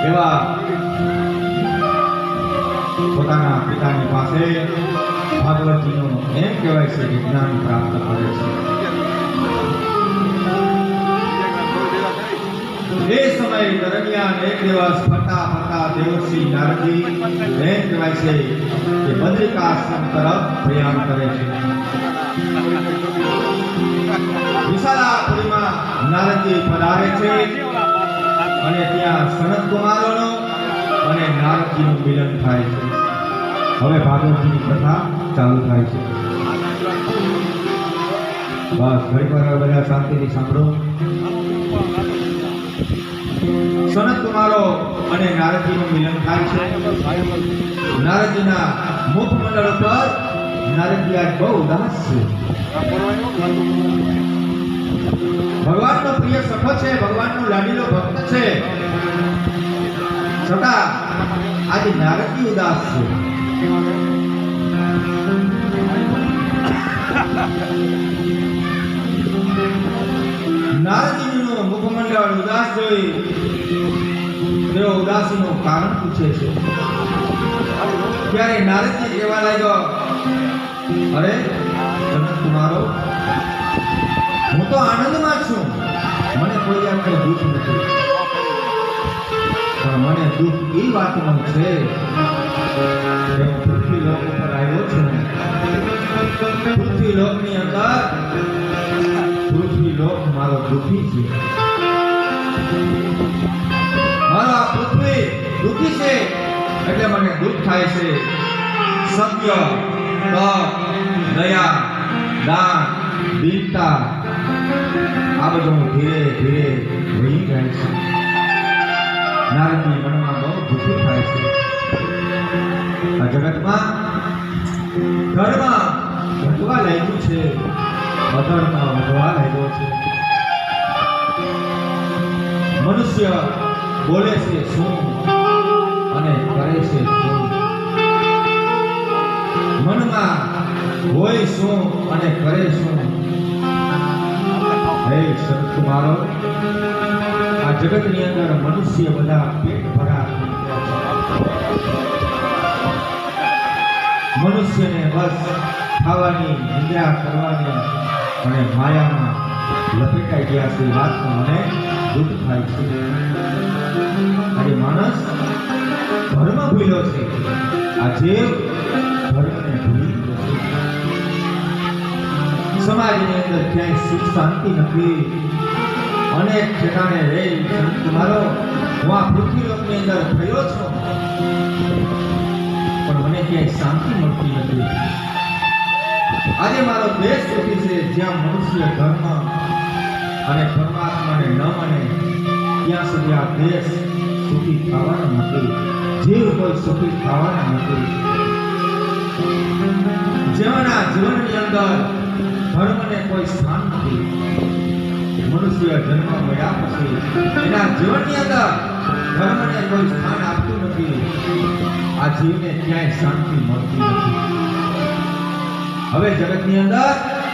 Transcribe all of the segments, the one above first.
એવા પોતાના પિતાની પાસે ભાગવતજીનું એમ કહેવાય છે કે જ્ઞાન પ્રાપ્ત કરે છે. એ સમય દરમિયાન એક દિવસ ફરતા ફરતા દેવર્ષિ નારદજી એમ કહેવાય છે કે બદ્રિકાશ્રમ તરફ પ્રયાણ કરે છે. વિશાલાપુરીમાં નારદજી પધારે છે અને ત્યાં સનત કુમારોનો અને નારદજીનું મિલન થાય છે. હવે ભાગવતજીની કથા ચાલુ થાય છે. બસ ઘડી વાર બધા શાંતિથી સાંભળો. સનત કુમારો અને નારદજીનું મિલન થાય છે. નારદજીના મુખમંડળ ઉપર નારદજી આજ બહુ ઉદાસ છે. ભગવાનનો પ્રિય સખો છે, ભગવાનનો લાડીલો ભક્ત છે, છતાં આજે નારદજી ઉદાસ છે. નારદજીનું મુખમંડળ ઉદાસ જોઈ તેઓ ઉદાસીનું કારણ પૂછે છે. ત્યારે નારદજી કહેવા લાગ્યો, અરે સનત કુમારો, હું તો આનંદમાં છું, મને કોઈ જાતનું દુઃખ નથી. પણ મને દુઃખ એ વાતનું છે કે હું પૃથ્વી લોક ઉપર આવ્યો છું. પૃથ્વી લોકની અંદર પૃથ્વી લોક મારો દુઃખી છે. મારો આ પૃથ્વી દુઃખી છે એટલે મને દુઃખ થાય છે. સત્ય, તપ, દયા, દાન, દીનતા આ બધું ધીરે ધીરે વહી જાય છે. નારદજી મનમાં બહુ દુઃખી થાય છે. આ જગતમાં ધર્મ વધવા લાગ્યું છે, અધર્મ વધવા લાગ્યો છે. મનુષ્ય બોલે છે શું અને કરે છે શું, મનમાં હોય શું અને કરે શું. હે સનત કુમારો, આ જગતની અંદર મનુષ્ય બધા પેટ ભરા થઈ ગયા છે. મનુષ્યને બસ ખાવાની, નિદ્રા કરવાની અને માયામાં લપેટાઈ ગયા છે. વાતમાં મને દુઃખ થાય છે. આજે માણસ ધર્મ ભૂલ્યો છે. આ જીવ ધર્મને ભૂલી ગયો છે. સમાજની અંદર ક્યાંય સુખ શાંતિ નથી. અનેક ઠેકાણે રહી સનત કુમારો, હું આ પૃથ્વી લોકની અંદર થયો છું, પણ મને ક્યાંય શાંતિ મળતી નથી. આજે મારો દેશ સુખી છે, જ્યાં મનુષ્ય ધર્મ અને પરમાત્માને ન માને ત્યાં સુધી આ દેશ સુખી થવાનો નથી. જીવ કોઈ સુખી થવાના નથી. જેમના જીવનની અંદર ધર્મને કોઈ સ્થાન નથી. મનુષ્ય જન્મ મળ્યા પછી એના જીવનની અંદર ધર્મને કોઈ સ્થાન આપતું નથી. આ જીવને ક્યાંય શાંતિ મળતી નથી. હવે જગતની અંદર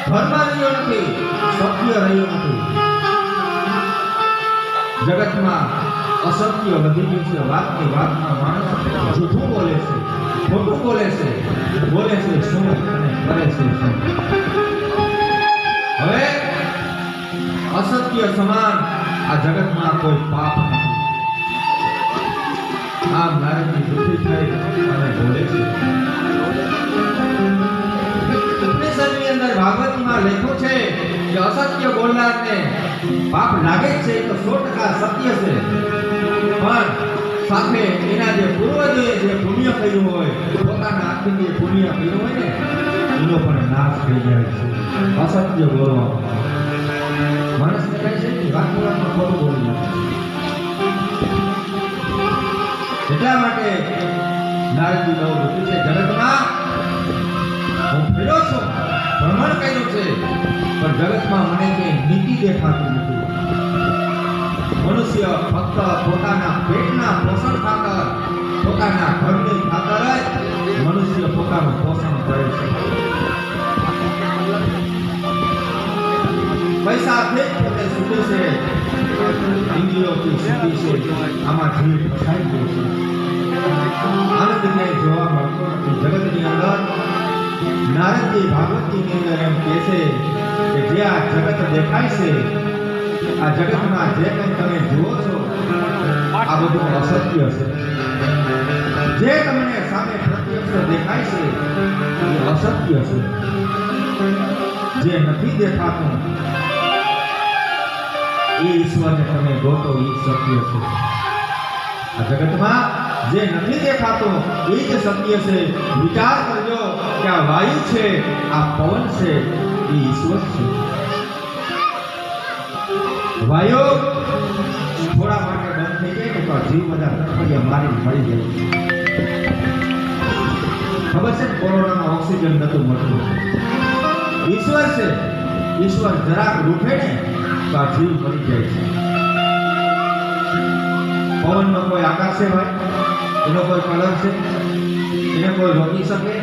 ધર્મ રહ્યો નથી, સત્ય રહ્યું નથી. જગતમાં અસત્ય વધી ગયું છે. વાતની વાતમાં માણસ જૂઠું બોલે છે, ખોટું બોલે છે, બોલે છે શું અને કરે છે શું. હવે અસત્ય સમાન આ જગતમાં કોઈ પાપ નથી. આમ નારદજી દુઃખી થઈ અને બોલે છે. ઉપનિષદની અંદર ભાગવતમાં લખ્યું છે કે અસત્ય બોલનારને પાપ લાગે છે તો 100% સત્ય છે, પણ સાથે એના જે પૂર્વજોએ જે પુણ્ય કર્યું હોય, પોતાના હાથથી જે પુણ્ય કર્યું હોય ને, એનો પણ નાશ થઈ જાય છે. અસત્ય બોલવા માણસને કહે છે કે વાત બોલવામાં ખોટું બોલી નાખે. એટલા માટે નારદજી બહુ દુઃખી છે. જગતમાં હું ફેર્યો છું, ભ્રમણ કર્યું છે, પણ જગતમાં મને કંઈ નીતિ દેખાતી નથી. મનુષ્ય ફક્ત પોતાના પેટના પોષણ ખાતર, પોતાના ઘરની ખાતર જ મનુષ્ય પોતાનું પોષણ કરે છે. પૈસાથી પોતે સુખી છે, ઇન્દ્રિયોથી સુધી છે આમાં જીવ ફસાઈ ગયો છે. આનંદને જોવા મળતો નથી. જગતની અંદર નારદજી ભાગવતજીની અંદર એમ કહે છે કે જે આ જગત દેખાય છે, આ જગતમાં જે કંઈ તમે જુઓ છો આ બધું અસત્ય છે. જે તમને સામે પ્રત્યક્ષ દેખાય છે એ અસત્ય છે. જે નથી દેખાતું એ ઈશ્વરને તમે ગોતો એ સત્ય છે. આ જગતમાં જે નથી દેખાતો એ જ સત્ય છે. વિચાર કરજો કે આ વાયુ છે, આ પવન છે, એ ઈશ્વર છે. વાયુ થોડા માટે બંધ થઈ જાય તો જીવ બધા તડફડિયા મારીને મળી જાય. ખબર છે ને, કોરોનામાં ઓક્સિજન નતું મળતું. ઈશ્વર છે, ઈશ્વર જરાક રૂઠે ને તો આ જીવ મરી જાય છે. પવનનો કોઈ આકાર છે ભાઈ? એનો કોઈ કલર છે? એને કોઈ રોકી શકે?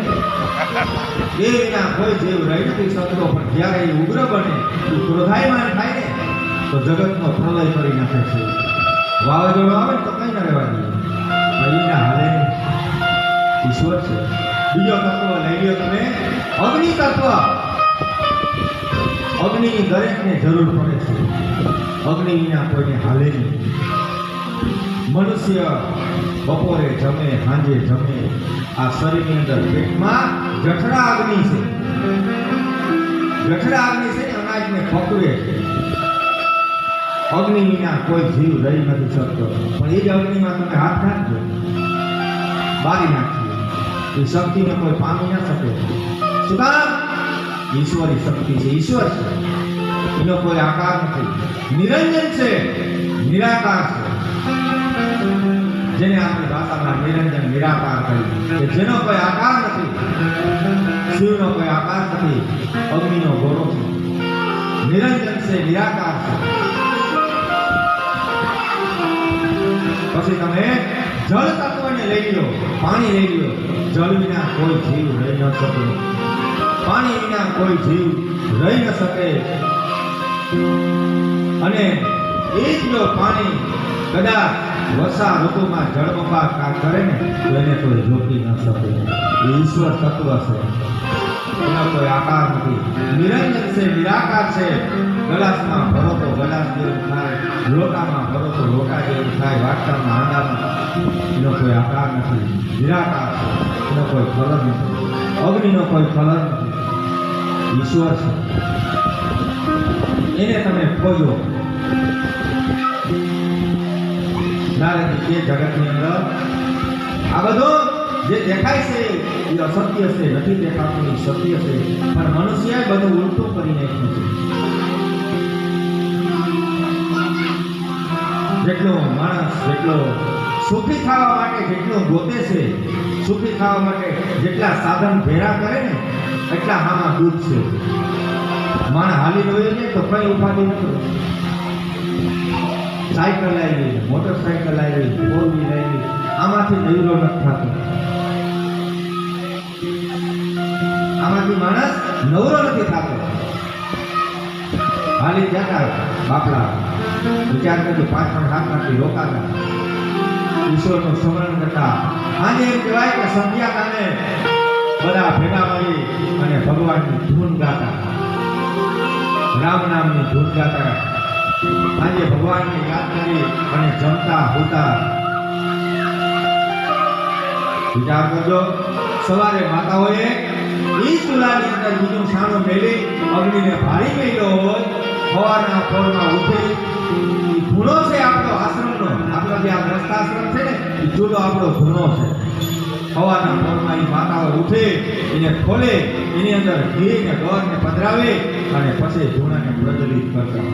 એ વિના કોઈ જીવ રહી નથી શકતો. પણ જ્યારે એ ઉગ્ર બને, એ ક્રોધાયમાન થાય ને તો જગતનો પ્રલય કરી નાખે છે. વાવાઝોડું આવે ને તો કઈ ના રહેવા દે, કઈ હાલે નહીં. ઈશ્વર છે. બીજો તત્વ લઈ લ્યો તમે, અગ્નિ તત્વ. અગ્નિની દરેકને જરૂર પડે છે. અગ્નિ વિના કોઈને હાલે નહીં. મનુષ્ય બપોરે જમે, સાંજે જમે. આ શરીરની અંદર પેટમાં જઠરા અગ્નિ છે. જઠરા અગ્નિ છે ને અનાજને પકવે છે. અગ્નિ વિના કોઈ જીવ રહી નથી શકતો. પણ એ જ અગ્નિમાં તમે હાથ નાખજો, બારી નાખજો, એ શક્તિને કોઈ પામી ના શકે. શું કામ? ઈશ્વરી શક્તિ છે. ઈશ્વર છે, એનો કોઈ આકાર નથી. નિરંજન છે, નિરાકાર છે. જેને આપણી ભાષામાં નિરંજન નિરાકાર કહ્યું કે જેનો કોઈ આકાર નથી. શિવનો કોઈ આકાર નથી, અગ્નિનો ગોળો છે. નિરંજન છે, નિરાકાર છે. પછી તમે જળ તત્વને લઈ લો, પાણી લઈ લો. જળ વિના કોઈ જીવ રહી ન શકે. પાણી વિના કોઈ જીવ રહી ન શકે. અને એ જ જો પાણી કદાચ વર્ષા ઋતુમાં જળબંબાકાર કરે ને તો એને કોઈ રોકી ન શકે. એ ઈશ્વર તત્વ છે, એનો કોઈ આકાર નથી. નિરંજન છે, નિરાકાર છે. ગલાસમાં ભરો તો ગલાસ જેવું થાય, લોટામાં ભરો તો લોટા જેવું થાય, વાટકામાં હાંડામાં. એનો કોઈ આકાર નથી. નિરાકાર છે, એનો કોઈ કલર નથી. અગ્નિનો કોઈ કલર નથી. ઈશ્વર છે, એને તમે ખોજો. નારદજી કે જગતની અંદર આ બધું જે દેખાય છે એ અસત્ય છે, નથી દેખાતું એ સત્ય છે. પણ મનુષ્યએ બધું ઉલટું કરી નાખ્યું છે. જેટલો માણસ જેટલો સુખી થવા માટે જેટલું ગોતે છે, સુખી થવા માટે જેટલા સાધન ભેરા કરે ને એટલા આમાં દુઃખ છે. માણસ હાલી રહ્યો છે તો કઈ ઉપાધિ નથી. સાયકલ આવી, મોટરસાયકલ આવી, ફોર વ્હીલ આવી, આમાંથી નવરો નથી થતો. આમાંથી માણસ નવરો નથી થતો. હાલી જતા બાપલા વિચાર કરજો, 5 હાથ નાખી રોકાતા, ઈશ્વરનું સ્મરણ કરતા. આજે એમ કહેવાય કે સંધ્યા કાને બધા ભેગા મળી અને ભગવાનની ધૂન ગાતા, રામ નામની ધૂન ગાતા. આજે ભગવાનને યાદ કરી અને જમતા હોતા. વિચાર કરજો, સવારે માતાઓએ ઈ ચૂલાની અંદર બીજું છાણું મેલી અગ્નિને ભારી મેલ્યો હોય, સવારના પોરમાં ઉઠી. એ ધૂણો છે આપણો આશ્રમનો, આપણો જે આ ગ્રસ્તાશ્રમ છે ને એ ચૂલો આપણો ધૂણો છે. સવારના પોરમાં એ માતાઓ ઉઠે, એને ખોલે, એની અંદર ઘી ને ગોળ ને પધરાવે અને પછી ધૂણાને પ્રજ્વલિત કરતા.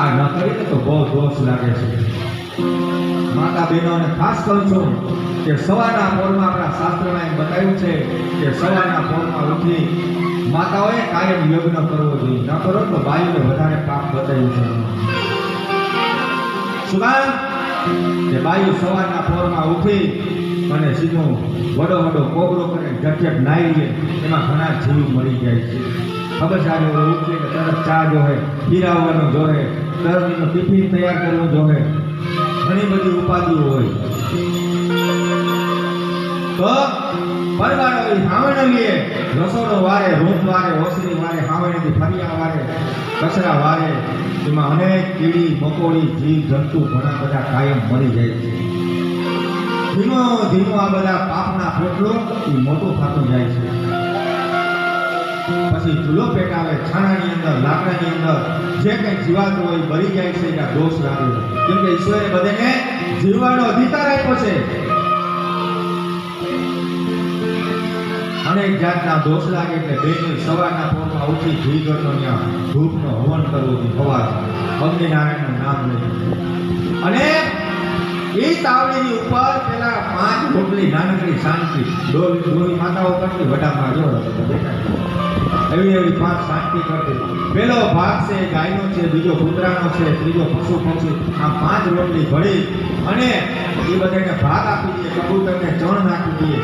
આ ન કરીને તો બહુ દોષ લાગે છે. માતા બહેનોને ખાસ કહું છું કે સવારના પોરમાં આપણા શાસ્ત્રમાં એમ બતાવ્યું છે કે સવારના પોરમાં ઉઠી માતાઓએ કાયમ યજ્ઞ કરવો જોઈએ. ન કરો તો બાયુને વધારે પાપ બતાવ્યું છે. શું કામ? કે બાયુ સવારના પોરમાં ઉઠી અને સીધું વડો વડો કોગળો કરીને ઝટઝટ નાઈ લે, એમાં ઘણા જીવ મરી જાય છે. ખબર છે આજે ઉઠી કે તરત ચા જોહે, પીરાવવાનું જોહે, તરત ટિફિન તૈયાર કરવું જોહે, ઘણી બધી ઉપાધિઓ હોય. તો પરવાળો હાવણીએ રસોડો વારે, રૂમ વારે, ઓસરી વારે, હાવણીથી ફરિયા વારે, કચરા વારે, એમાં અનેક કીડી મકોડી જીવ જંતુ ઘણા બધા કાયમ મરી જાય છે. ધીમો ધીમો આ બધા પાપના પોટલો એ મોટું થતું જાય છે. પછી ચૂલો પેટાવે, છાણાની અંદર, લાકડાની અંદર જે કંઈ જીવાતું હોય બળી જાય છે. ત્યાં દોષ લાગે, કેમ કે ઈશ્વરે બધાને જીવવાનો અધિકાર આપ્યો છે. અનેક જાતના દોષ લાગે એટલે બેનો સવારના પોરમાં ઉઠી ઘી કરતો ત્યાં ધૂપનો હવન કરવું છે. સવાર અગ્નિનારાયણનું નામ લઈ અને એ તાવડીની ઉપર પેલા 5 રોટલી નાનકડી શાંતિ ડોલી માતાઓ કરતી વડામાં જો એવી 5 શાંતિ કરતી. પેલો ભાગ છે ગાયનો છે, બીજો કૂતરાનો છે, ત્રીજો પશુ પક્ષી. આ 5 રોટલી ઘડી અને એ બધાને ભાગ આપી દઈએ, કબૂતરને ચણ નાખી દઈએ.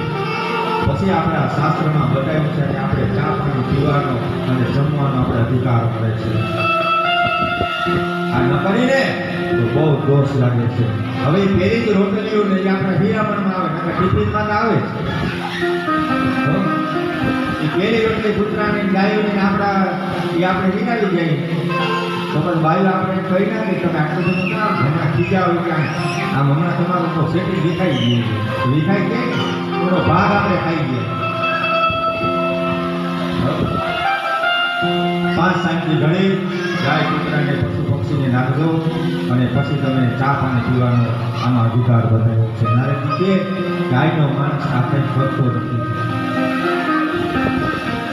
પછી આપણા શાસ્ત્રમાં બતાવ્યું છે કે આપણે ચા પાણી પીવાનો અને જમવાનો આપણે અધિકાર મળે છે. આ ન કરીને તો બહુ દોષ લાગે છે. હવે પેલી જ રોટલીઓ ને આપણા હીરામણમાં આવે, નકર ટિફિનમાં તો આવે જ. પેલી રોટલી કૂતરાની ગાયોની આપણા એ આપણે વિનાવી જાય. સમજ બાયું આપણે કહી ના કે તમે આટલું બધું ના હમણાં ખીજા હોય કે આમ હમણાં તમારું તો સેટિંગ દેખાઈ ગયું છે. દેખાય કે એનો ભાગ આપણે ખાઈ ગયા. 5 શાંતિ ઘડી ગાય કૂતરાને પશુ પક્ષીને નાખજો અને પછી તમે ચા પાણી પીવાનો આનો અધિકાર બતાવ્યો છે. નારદજી કે ગાયનો માણસ આપણે કરતો નથી.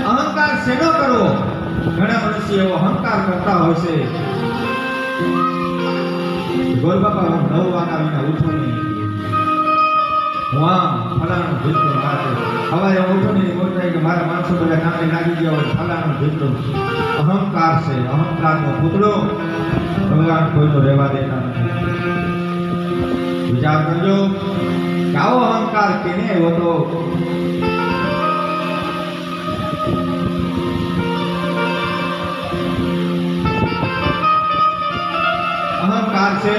અહંકાર શેનો કરવો? ઘણા મનુષ્ય એવો અહંકાર કરતા હોય છે. ગોર બાપા હું 9 વાગ્યા વિના ઉઠું નહીં, હું આમ ફલાણું ભીતરું મારે સવારે ઉઠું નહીં, બોલતા કે મારા માણસો બધા કામે લાગી ગયા હોય, ફલાણું ભીતરું. અહંકાર છે, અહંકારનો પુતળો ભગવાન કોઈનો રહેવા દેતા નથી. વિચાર કરજો કે આવો અહંકાર કેને આવ્યો તો? અહંકાર છે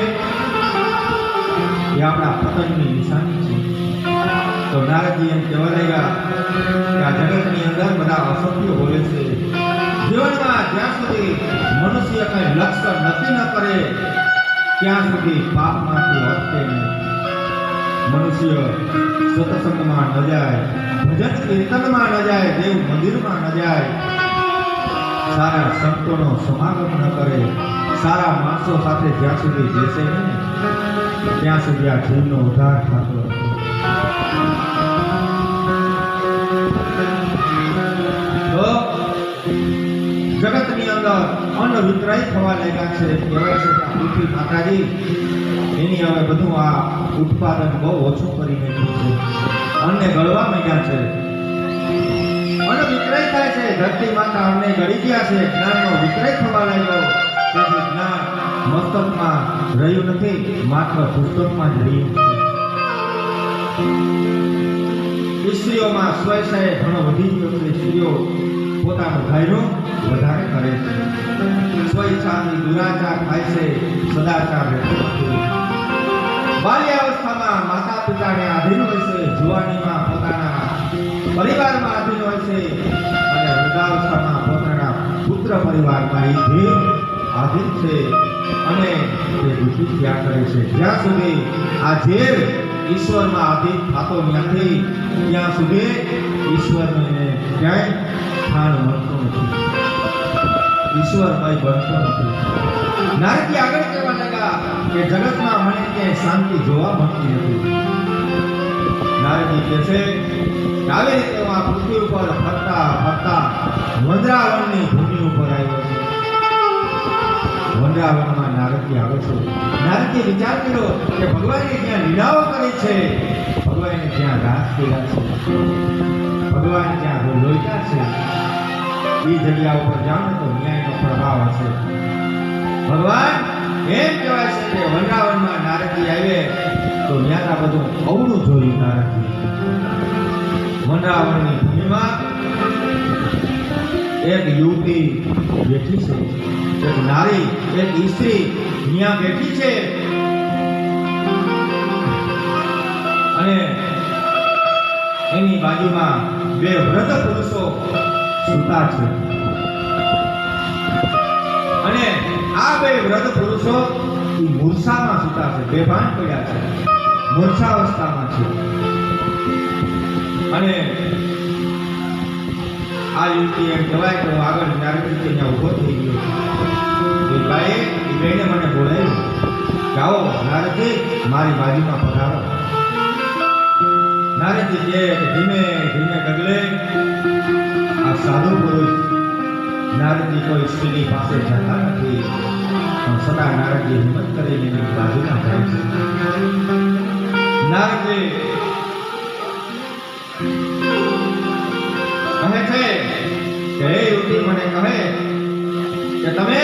એ આપણા પતનની નિશાની છે. તો નારદજી એમ કહેવા લાગ્યા કે આ જગતની અંદર બધા અસત્યો બોલે છે. જીવનમાં જ્યાં સુધી મનુષ્ય કઈ લક્ષ્ય નક્કી ન કરે ત્યાં સુધી પાપમાંથી અટકે નહીં. મનુષ્ય સત્સંગમાં ન જાય, ભજન કીર્તનમાં ન જાય, દેવ મંદિરમાં ન જાય, સારા સંતોનો સમાગમ ન કરે, સારા માણસો સાથે જ્યાં સુધી બેસે નહીં ત્યાં સુધી આ જીવનો ઉદ્ધાર થતો નથી. તો જગતની અંદર અન્ન વિતરાય થવા લાગ્યા છે. કહેવાય છે કે પૃથ્વી માતાજી એની હવે બધું આ ઉત્પાદન બહુ ઓછું કરી નાખ્યું છે. અન્ને ગળવા માંડ્યા છે, અન્ન વિતરાય થાય છે. ધરતી માતા અન્ને ગળી ગયા છે. જ્ઞાનનો વિતરાય થવા લાગ્યો. તેથી જ્ઞાન મસ્તકમાં રહ્યું નથી, માત્ર પુસ્તકમાં જ રહ્યું છે. સ્ત્રીઓમાં સ્વયં ઘણો વધી ગયો છે. સ્ત્રીઓ પોતાનું ધાર્યું વધારે કરે છે. સ્વઈચ્છાથી દુરાચાર થાય છે, સદાચાર રહેતો નથી. બાલ્યાવસ્થામાં માતા પિતાને આધીન હોય છે, જુવાનીમાં પોતાના પરિવારમાં આધીન હોય છે અને વૃદ્ધાવસ્થામાં પોતાના પુત્ર પરિવારમાં આધીન છે અને તે દુઃખી થયા કરે છે. જ્યાં સુધી આ જીવ ઈશ્વરમાં આધીન થતો નથી ત્યાં સુધી ઈશ્વરને ક્યાંય સ્થાન મળતું નથી, ઈશ્વરમય બનતો નથી. નારદજી આગળ કહેવા લાગ્યા કે જગતમાં મને ક્યાંય શાંતિ જોવા મળતી નથી. નારદજી કહે છે કે આવી રીતે હું આ પૃથ્વી ઉપર ફરતા ફરતા વંદ્રાવનની ભૂમિ ઉપર આવ્યો છું. વંદ્રાવનમાં નારદજી આવે છે. નારદજી વિચાર કર્યો કે ભગવાને જ્યાં લીલાઓ કરી છે, ભગવાને જ્યાં રાસ કર્યા છે, ભગવાન જ્યાં લોહિતા છે, એ જગ્યા ઉપર જાઓ ને તો ન્યાયનો પ્રભાવ હશે. ભગવાન એમ કહેવાય છે કે વંદ્રાવનમાં નારદજી આવે તો ત્યાં બધું અવળું જોયું. નારદજી વંદ્રાવનની ભૂમિમાં એક યુવતી બેઠી છે, એક નારી, એક સ્ત્રી ત્યાં બેઠી છે અને એની બાજુમાં બે વૃદ્ધ પુરુષો સૂતા છે અને આ બે વૃદ્ધ પુરુષો મૂર્છામાં સૂતા છે, બેભાન પડ્યા છે, મૂર્છાવસ્થામાં છે. અને આ યુવતી એમ કહેવાય કે હું આગળ નારદજી ત્યાં ઊભો થઈ ગયો. એ ભાઈએ એ બેને મને બોલાવ્યું, જાઓ નારદજી મારી બાજુમાં પધારો. નારદજી કહે કે ધીમે ધીમે ડગલે આ સાધુ પુરુષ નારદજી કોઈ સ્ત્રીની પાસે જતા નથી, પણ સદા નારદજી હિંમત કરીને એની બાજુમાં જાય છે. નારદજી કહે છે કે હે યુવતી, મને કહે કે તમે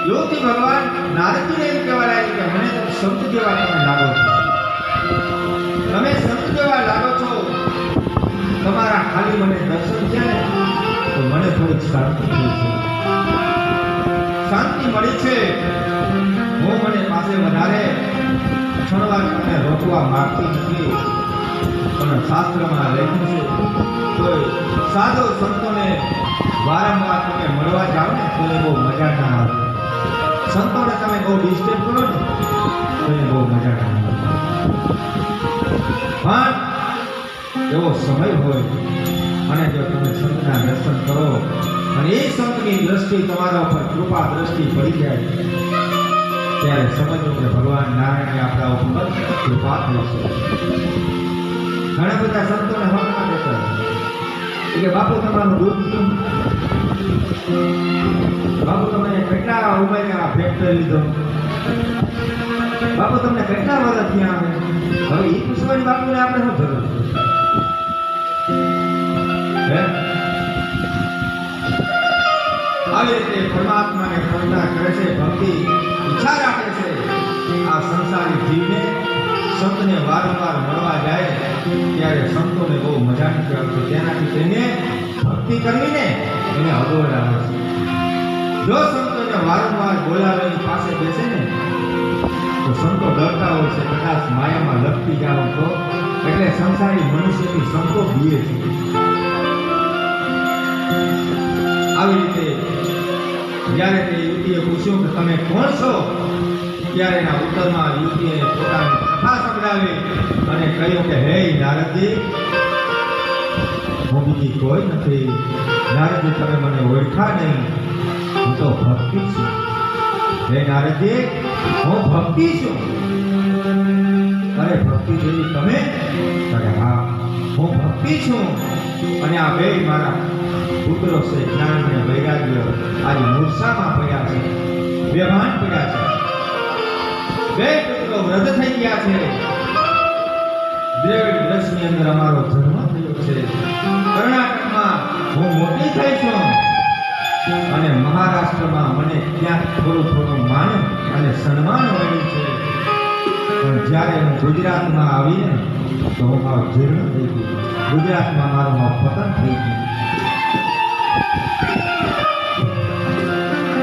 યુવતી ભગવાન નારદજીને એમ કહેવા લાગી કે મને તો સંત જેવા તમે લાગો છો, તમે સંત જેવા લાગો છો, તમારા ખાલી મને દર્શન છે ને તો મને થોડીક શાંતિ થઈ છે, શાંતિ મળી છે. હું મને પાસે વધારે ક્ષણવાર તમને રોકવા માંગતી નથી, પણ શાસ્ત્રમાં લખ્યું છે કોઈ સાધુ સંતોને વારંવાર તમે મળવા જાઓ ને તો એ બહુ મજા ના આવે. સંતોને તમે બહુ ડિસ્ટર્બ કરો ને તો એ બહુ મજા ના આવે. પણ એવો સમય હોય અને જો તમે સંતના દર્શન કરો અને એ સંતની દ્રષ્ટિ તમારા ઉપર કૃપા દ્રષ્ટિ પડી જાય ત્યારે સમજો કે ભગવાન નારાયણે આપણા ઉપર કૃપા થઈ છે. ઘણા બધા સંતોને હકમાં દેતા કે બાપુ તમારું દૂધ શું, બાપુ તમે કેટલા ઉંમરે આ ફેક્ટરી લીધો, બાપુ તમને કેટલા વર્ષ થયા આવે. હવે એ પૂછવાની બાપુને આપણે શું જરૂર છે? આવી રીતે પરમાત્માને પ્રાર્થના કરે છે, ભક્તિ ઈચ્છા રાખે છે. આ સંસારી જીવને સંતને વારંવાર મળવા જાય ત્યારે સંતોને બહુ મજા નથી આવતી, તેનાથી તેને ભક્તિ કરવીને એને અગવડ આવે છે. જો સંતોને વારંવાર બોલાવે એની પાસે બેસે ને તો સંતો ડરતા હોય છે, કદાચ માયામાં લપટી જાવ તો, એટલે સંસારી મનુષ્યથી સંતો બીએ છે. આવી રીતે જ્યારે તે યુવતીએ પૂછ્યું કે તમે કોણ છો, ત્યારે એના ઉત્તરમાં યુવતીએ પોતાની કથા સંભળાવી અને કહ્યું કે હે નારદજી, હું બીજી કોઈ નથી. નારદજી તમે મને ઓળખા નહીં, હું તો ભક્તિ છું. હે નારદજી, હું ભક્તિ છું. અરે ભક્તિ જેવી તમે? અરે હા, હું ભક્તિ છું. અને આ બે મારા પુત્રો છે, જ્ઞાન અને વૈરાગ્ય, આજે મૂર્છામાં પડ્યા છે, બેભાન પડ્યા છે. બે પુત્રો વૃદ્ધ થઈ ગયા છે. 1.5 વર્ષની અંદર અમારો જન્મ થયો છે. કર્ણાટકમાં હું મોટી થઈ છું અને મહારાષ્ટ્રમાં મને ક્યાંક થોડું માન અને સન્માન મળ્યું છે. પણ જ્યારે હું ગુજરાતમાં આવીને તો હું મારો જીર્ણ થઈ ગયું. ગુજરાતમાં મારું પતન થઈ ગયું.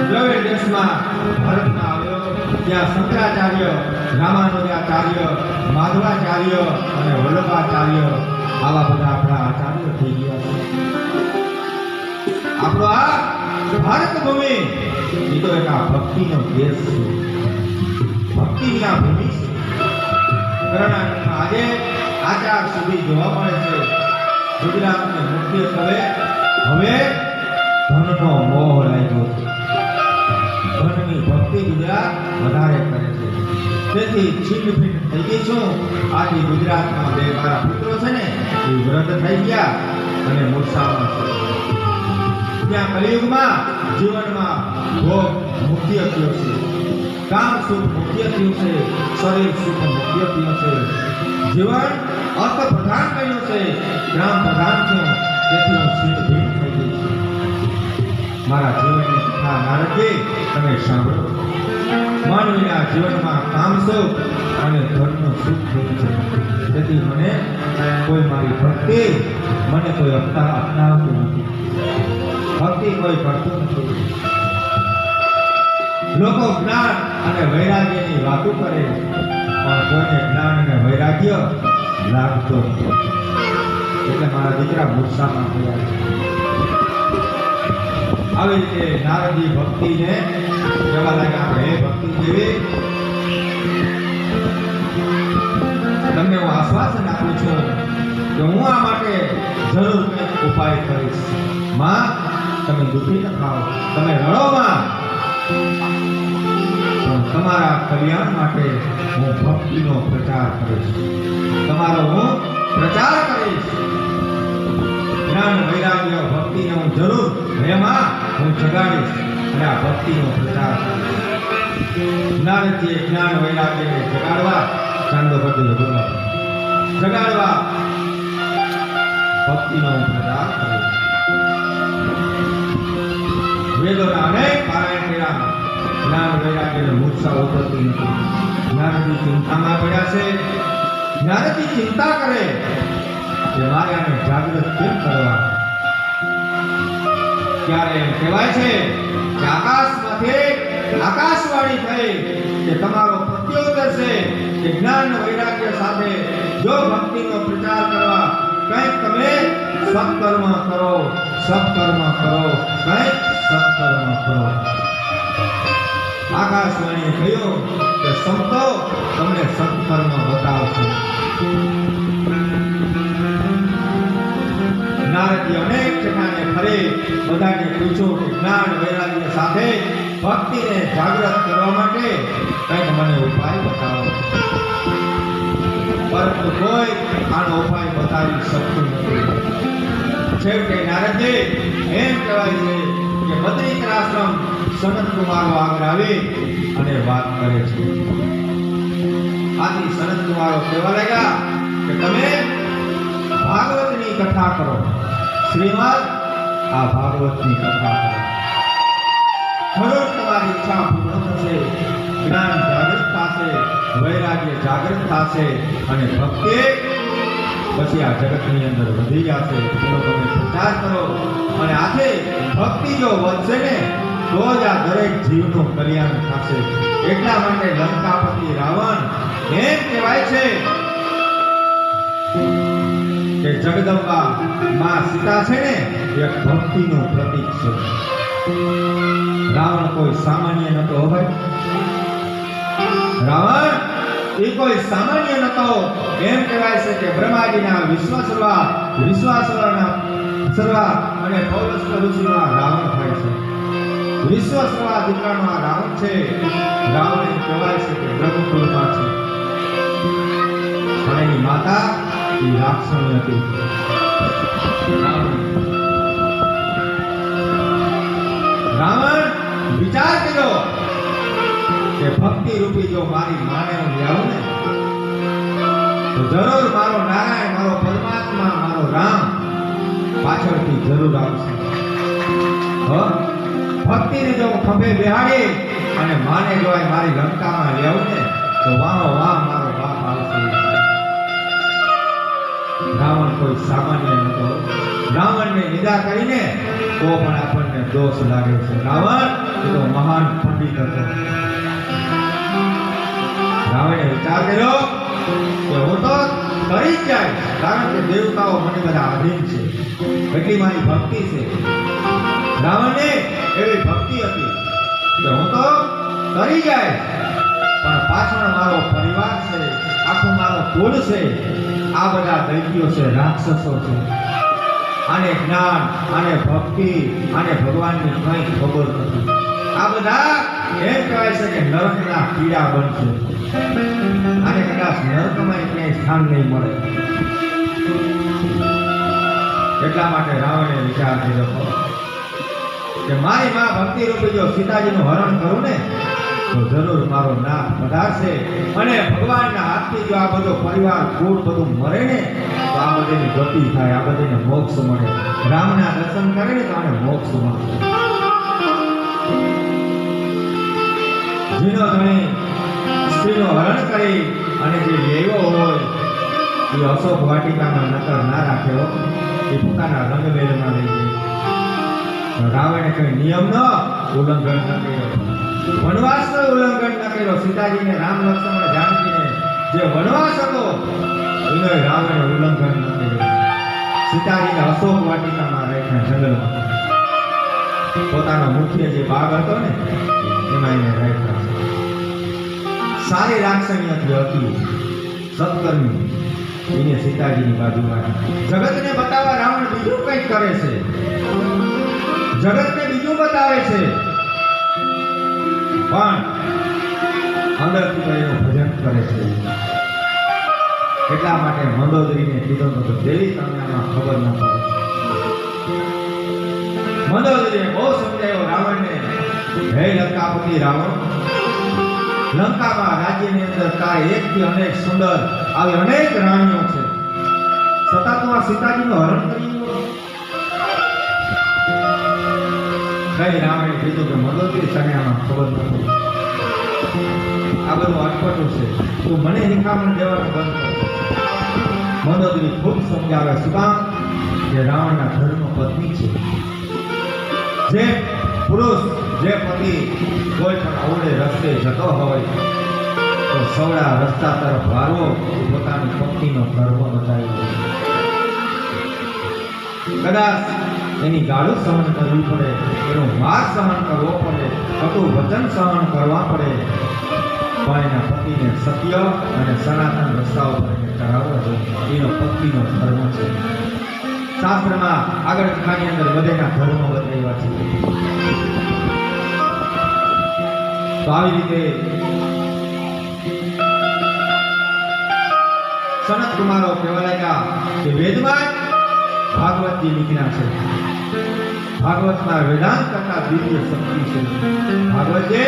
દ્રવિડ દેશમાં ભારતમાં આવ્યો, ત્યાં શંકરાચાર્ય, રામાનુજાચાર્ય, માધવાચાર્ય અને વલ્લભાચાર્ય આવા બધા આપણા આચાર્ય થઈ ગયા છે. આપણો આ ભારત ભૂમિ એ તો એક આ ભક્તિનો દેશ છે, ભક્તિની આ ભૂમિ છે. કર્ણાટકમાં આજે આચાર સુધી જોવા મળે છે. ગુજરાતને મુખ્યત્વે હવે ધનનો મોહ લાગ્યો છે. ધનની ભક્તિ ગુજરાત વધારે કરે છે. તેથી છીનભીન થઈ ગઈ છું. આથી ગુજરાતમાં બે મારા પુત્રો છે ને એ વૃદ્ધ થઈ ગયા અને મૂર્છામાં છે. ત્યાં કલિયુગમાં જીવનમાં ભોગ મુખ્ય થયો છે, કામ સુખ મુખ્ય થયું છે, શરીર સુખ મુખ્ય થયું છે. જીવન અર્થ પ્રધાન બન્યું છે, ગ્રામ પ્રધાન છું. તેથી હું છીનભીન થઈ ગઈ છું. મારા જીવનની કથા નારદજી તમે સાંભળો. માનવીના જીવનમાં કામ સુખ અને ધનનું સુખ થયું છે. તેથી મને કોઈ મારી ભક્તિ મને કોઈ અપનાવતું નથી. ભક્તિ કોઈ કરતું નથી. લોકો જ્ઞાન અને વૈરાગ્યની વાતો કરે પણ કોઈને જ્ઞાન અને વૈરાગ્ય લાગતો નથી. એટલે મારા દીકરા ગુસ્સામાં થયા છે. આવી રીતે નારદજી ભક્તિને કહેવા લાગ્યા, હે ભક્તિ દેવી, તમને હું આશ્વાસન આપું છું કે હું આ માટે જરૂર કંઈક ઉપાય કરીશ. માં, તમે દુઃખી ન થાઓ, તમે રડો માં, પણ તમારા કલ્યાણ માટે હું ભક્તિનો પ્રચાર કરીશ. તમારો હું પ્રચાર કરીશ. જ્ઞાન વૈરાગ્ય ભક્તિને હું જરૂર એમાં હું જગાડીશ અને આ ભક્તિનો પ્રચાર કરીશ. નારદજીએ જ્ઞાન વૈરાગ્યને જગાડવા ચાંદોપતિ જગાડવા ભક્તિનો પ્રચાર કર્યો. વેદોના અનેક પારાયણ કર્યા. જ્ઞાન વૈરાગ્યને મૂર્છા ઉતરતી નથી. નારદજી ચિંતામાં પડ્યા છે. નારદજી ચિંતા કરે કે મારે આને જાગૃત કેમ કરવા. ત્યારે એમ કહેવાય છે કે આકાશમાંથી આકાશવાણી થઈ કે તમારો પ્રત્યુત્તર છે કે જ્ઞાન વૈરાગ્ય સાથે જો ભક્તિનો પ્રચાર કરવા કંઈક તમે સત્કર્મ કરો, સત્કર્મ કરો, કંઈક સત્કર્મ કરો. આકાશવાણીએ કહ્યું કે સંતો તમને સત્કર્મ બતાવશે. નારદજી અનેક ઠેકાણે ફરી બધાને પૂછ્યું કે જ્ઞાન વૈરાગ્ય સાથે ભક્તિને જાગૃત કરવા માટે કંઈક મને ઉપાય બતાવો. પરંતુ કોઈ આનો ઉપાય બતાવી શકતું નથી. છેવટે નારદજી એમ કહેવાય છે કે બદ્રિક આશ્રમ સનત કુમારો આગળ આવી અને વાત કરે છે. આથી સનત કુમારો કહેવા લાગ્યા કે તમે ભાગવતની કથા કરો. શ્રીમદ આ ભાગવતની કથા કરો. જરૂર તમારી ઈચ્છા પૂર્ણ થશે. જ્ઞાન જાગૃત થશે, વૈરાગ્ય જાગૃત થશે અને ભક્તિ પછી આ જગતની અંદર વધી જશે. એનો તમે પ્રચાર કરો અને આથી ભક્તિ જો વધશે ને તો જ આ દરેક જીવનું કલ્યાણ થશે. એટલા માટે લંકાપતિ રાવણ એમ કહેવાય છે કે જગદંબા માં સીતા છે ને એક ભક્તિનું પ્રતીક છે. રાવણ કોઈ સામાન્ય નતો હોય. રાવણ એ કોઈ સામાન્ય નતો. એમ કહેવાય છે કે બ્રહ્માજીના વિશ્વાસવાના અને પૌલસ્ત્ય ઋષિના રાવણ થાય છે. વિશ્વાસવા દીકરાનો આ રાવણ છે. રાવણ એમ કહેવાય છે કે બ્રહ્મકુળમાં છે. અને એની માતા એ રાક્ષસણી હતી. રાવણ વિચાર કર્યો કે ભક્તિ રૂપી જો મારી માને હું લાવું ને તો જરૂર મારો નારાયણ, મારો પરમાત્મા, મારો રામ પાછળથી જરૂર આવશે. ભક્તિને જો હું ખંભે બેહાડી અને માને જો મારી લંકામાં લાવું ને તો વાહો વાહ મારો બાપ આવશે. રાવણ કોઈ સામાન્ય નતો. રાવણને નિંદા કરીને તો પણ આપણને દોષ લાગે છે. રાવણ એ તો મહાન પંડિત હતો. રાવણે વિચાર કર્યો કે હું તો કરી જ જાય, કારણ કે દેવતાઓ મને બધા આધીન છે, એટલી મારી ભક્તિ છે. રાવણને એવી ભક્તિ હતી કે હું તો કરી જાય, પણ પાછળ મારો પરિવાર છે, આખું મારો કુળ છે, આ બધા દૈત્યો છે, રાક્ષસો છે. આને જ્ઞાન, આને ભક્તિ, આને ભગવાનની કંઈ ખબર નથી. આ બધા એમ કહેવાય છે કે નરકના કીડા બનશે. આને કદાચ નરકમાં ક્યાંય સ્થાન નહીં મળે. એટલા માટે રાવણે વિચાર કર્યો કે મારી માં ભક્તિ રૂપી જો સીતાજીનું હરણ કરું ને તો જરૂર મારો નાથ પધારશે અને ભગવાનના હાથથી જો આ બધો પરિવાર કુળ બધું મરે ને તો આ બધાની ગતિ થાય, આ બધાને મોક્ષ મળે. રામના દર્શન કરે ને તો આને મોક્ષ મળશે. જીનો ધણી સ્ત્રીનો હરણ કરી અને જે લેવો હોય એ અશોક વાટિકામાં નકર ના રાખ્યો, એ પોતાના રંગમહેલમાં લઈ જાય. રાવણે કઈ નિયમનો ઉલ્લંઘન ન કર્યો, વનવાસનો ઉલ્લંઘન ન કર્યો. સીતાજીને રામ લક્ષ્મણ જાનકીને જે વનવાસ હતો એનો રાવણે ઉલ્લંઘન ન કર્યું. સીતાજીને અશોક વાટિકામાં રાખ્યા, જંગલમાં પોતાનો મુખ્ય જે બાગ હતો ને એમાં એને રાખ્યા. સારી રાક્ષણીય હતી, સત્કર્મી, એને સીતાજીની બાજુમાં. જગતને બતાવવા રાવણ બીજું કંઈક કરે છે, જગતને બીજું બતાવે છે, પણ અંદરથી તો એનું ભજન કરે છે. એટલા માટે મંદોદરીને કીધું તો દેવી તમને આમાં ખબર ન પડે. મંદોદરીએ બહુ સમજાયો રાવણને, હે લંકાપતિ રાવણ, લંકામાં રાજ્યની અંદર તારે એકથી અનેક સુંદર આવી અનેક રાણીઓ છે, છતાં તું આ સીતાજીનું હરણ કર્યું. કઈ રાવણે કીધું કે મંદોદરી તને આમાં ખબર ન પડે, આ બધું અટપટું છે, તું મને નિખામણ દેવાનું બંધ કર. મંદોદરી ખૂબ સમજાવે, શું કામ કે રાવણના ધર્મ પત્ની છે. જે પુરુષ, જે પતિ કોઈ પણ અવળે રસ્તે જતો હોય તો સવડા રસ્તા તરફ વારવો પોતાની પત્નીનો ધર્મ બતાવ્યો. કદાચ એની ગાળું સહન કરવી પડે, એનો માર સહન કરવો પડે, કટુ વચન સહન કરવા પડે, પણ એના પતિને સત્ય અને સનાતન રસ્તા ઉપર કરાવવો જોઈએ. એનો પત્નીનો ધર્મ છે. શાસ્ત્રમાં આગળ કથાની અંદર બધેના ધર્મ બતાવ્યા છે. તો આવી રીતે સનત કુમારો કહેવા લાગ્યા કે વેદમાં ભાગવતજી નીકળ્યા છે. ભાગવતમાં વેદાંત કરતા દિવ્ય શક્તિ છે. ભાગવત જે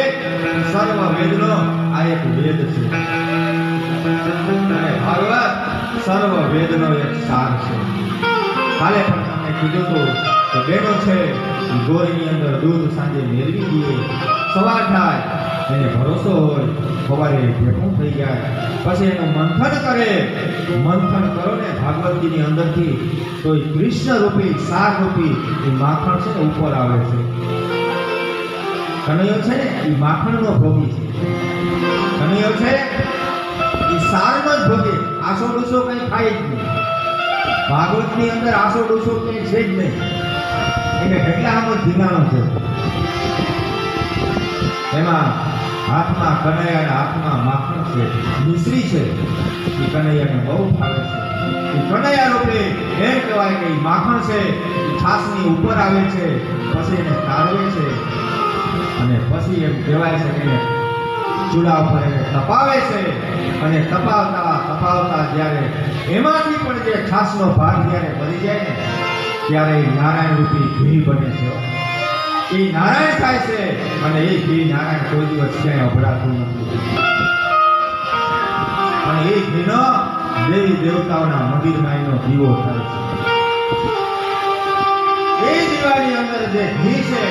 સર્વ વેદનો આ એક વેદ છે, અને ભાગવત સર્વ વેદનો એક સાર છે. કાલે પણ તમને કીધું હતું કે બેનો છે ગોરીની અંદર દૂધ સાંજે મેળવી દઈએ, સવાર થાય એને ભરોસો હોય, સવારે ભેગું થઈ જાય, પછી એનું મંથન કરે. મંથન કરો ને ભાગવતજીની અંદરથી તો એ કૃષ્ણ રૂપી, સાર રૂપી એ માખણ છે ને ઉપર આવે છે. કનૈયો છે ને એ માખણનો ભોગી છે, કનૈયો છે એ સારનો જ ભોગી. આસો ડૂસો કંઈ ખાય જ નહીં. ભાગવતની અંદર આસો ડૂસો કંઈ છે જ નહીં. એને કેટલા આમ ધીંગાણો છે. એમાં હાથમાં કનૈયાના હાથમાં માખણ છે, મિશ્રી છે, એ કનૈયાને બહુ ભાવે છે. એ કનૈયા રૂપે એમ કહેવાય કે માખણ છે એ છાસની ઉપર આવે છે, પછી એને તારવે છે, અને પછી એમ કહેવાય છે કે એને ચૂલા ઉપર એને તપાવે છે, અને તપાવતા જ્યારે એમાંથી પણ જે છાસનો ભાગ જ્યારે બની જાય ને ત્યારે એ નારાયણ રૂપી ઘી બને છે. એ નારાયણ થાય છે, અને એ ઘી નારાયણ કોઈ દિવસ ક્યાંય અભડાતું નથી. અને એ ઘીનો દેવી દેવતાઓના મંદિરમાં એનો દીવો થાય છે. એ દીવાની અંદર જે ઘી છે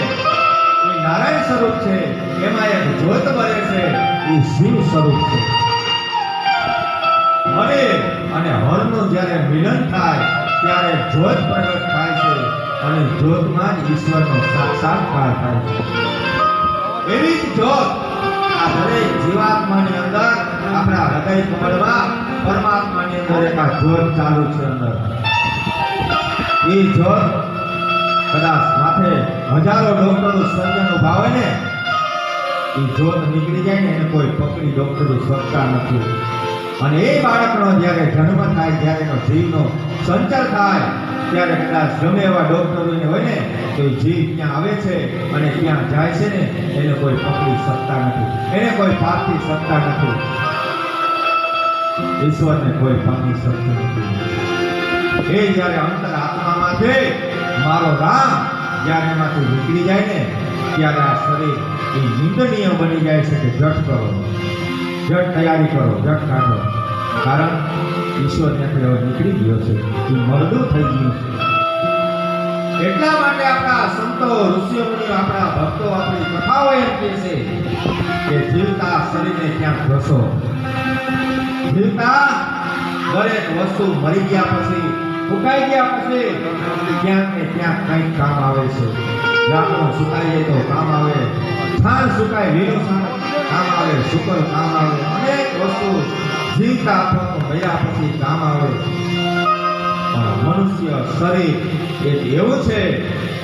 એ નારાયણ સ્વરૂપ છે, એમાં એક જ્યોત બને છે, એ શિવ સ્વરૂપ છે. અને હરનું જ્યારે મિલન થાય ત્યારે જ્યોત પ્રગટ થાય છે, અને જ્યોતમાં જ ઈશ્વરનો સાક્ષાત્કાર થાય છે. એવી જ જ્યોત આ દરેક જીવાત્માની અંદર, આપણા હૃદય કમળમાં પરમાત્માની અંદર એક આ જ્યોત ચાલુ છે અંદર. એ જ્યોત કદાચ માથે હજારો ડોક્ટરો સર્જનો ભાવે ને, એ જ્યોત નીકળી જાય ને એને કોઈ પકડી ડોક્ટરો શકતા નથી. અને એ બાળકનો જ્યારે જન્મ થાય, જ્યારે એનો જીવનો સંચાર થાય, ત્યારે કદાચ ગમે એવા ડોક્ટરો હોય ને તો એ જીવ ત્યાં આવે છે અને ત્યાં જાય છે ને એને કોઈ પકડી શકતા નથી, એને કોઈ પામી શકતા નથી, ઈશ્વરને કોઈ પામી શકતું નથી. એ જ્યારે અંતર આત્મામાં છે મારો રામ જ્યારે એમાંથી નીકળી જાય ને ત્યારે આ શરીર એ નિંદનીય બની જાય છે કે જટ કરો, જટ તૈયારી કરો, જટ કાઢો. કારણ ઈશ્વર ત્યાંથી હવે નીકળી ગયો છે, એ મરદું થઈ ગયું છે. એટલા માટે આપણા સંતો, ઋષિઓ, આપણા ભક્તો, આપણી કથાઓ એમ કહે છે કે જીવતા શરીરને ક્યાંક ઘસો. જીવતા દરેક વસ્તુ મરી ગયા પછી ફૂંકાઈ ગયા પછી ક્યાંક ને ક્યાંક કંઈક કામ આવે છે. લાકડું સુકાઈ જાય તો કામ આવે, છાણ સુકાય લીલો છાણ કામ આવે, શુકર કામ આવે, અનેક વસ્તુ જીવતા અથવા મર્યા પછી કામ આવે. પણ મનુષ્ય શરીર એક એવું છે